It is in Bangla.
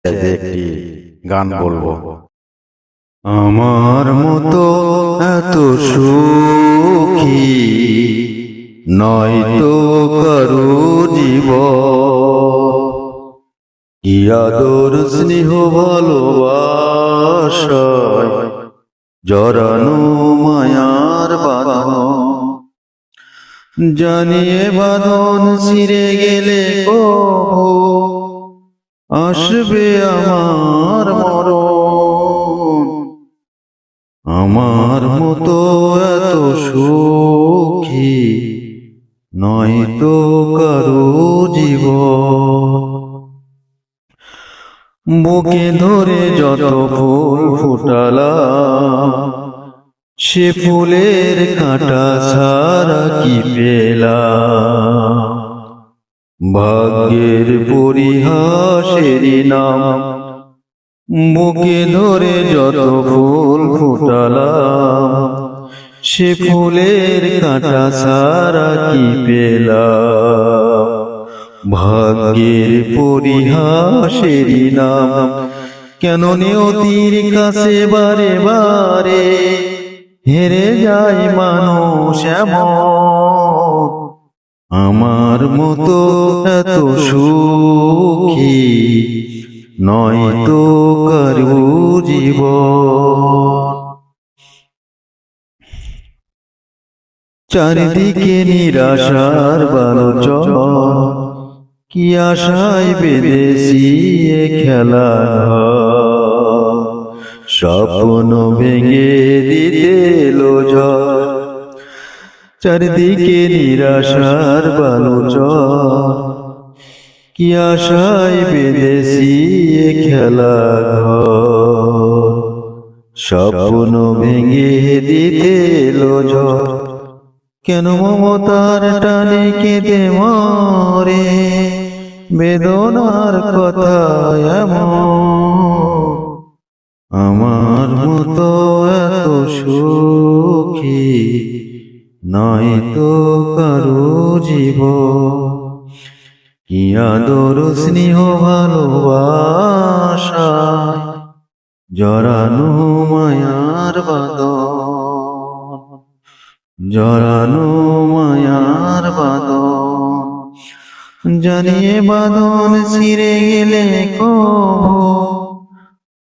যে একটি গান বলবো। আমার মতো এত সুখী নয়তো কারো জীবন, কি আদর স্নেহ ভালোবাসায় জড়ানো মায়ার বাঁধন, জানিয়ে বাঁধন ছিঁড়ে গেলে কবু আসবে আমার মরণ। আমার মতো এত সুখী নয়তো কারো জীবন, বুকে ধরে যত ফুল ফুটালা সে ফুলের কাঁটা ছাড়া কি পেলাম, ভাগ্যের পরিহাসেরই নাম। বুকে ধরে যত ফুল ফুটালাম সে ফুলের কাঁটা ছাড়া কি পেলাম, ভাগ্যের পরিহাসেরই নাম। কেন নিয়তির কাছে বারে বারে হেরে যায় মানুষ এমন, আমার মতো এত সুখী নয়তো কারো জীবন। চারিদিকে নিরাশার বালুচর, কি আশায় বেঁধেছি এ খেলা ঘর, স্বপ্ন ভেঙে দিতে এলো ঝড়। চারিদিকে নিরাশার বালুচর, কি আশায় বেঁধেছি এ খেলা ঘর, স্বপ্ন ভেঙে দিতে এলো ঝড়। কেন মমতার টানে কেঁদে মরে বেদনার কথা এমন, আমার মতো এত সুখী নয়তো কারো জীবন, কি আদর স্নেহ ভালোবাসায় জড়ানো মায়ার বাঁধন, জড়ানো মায়ার বাঁধন, জানিয়ে বাঁধন ছিঁড়ে গেলে কবু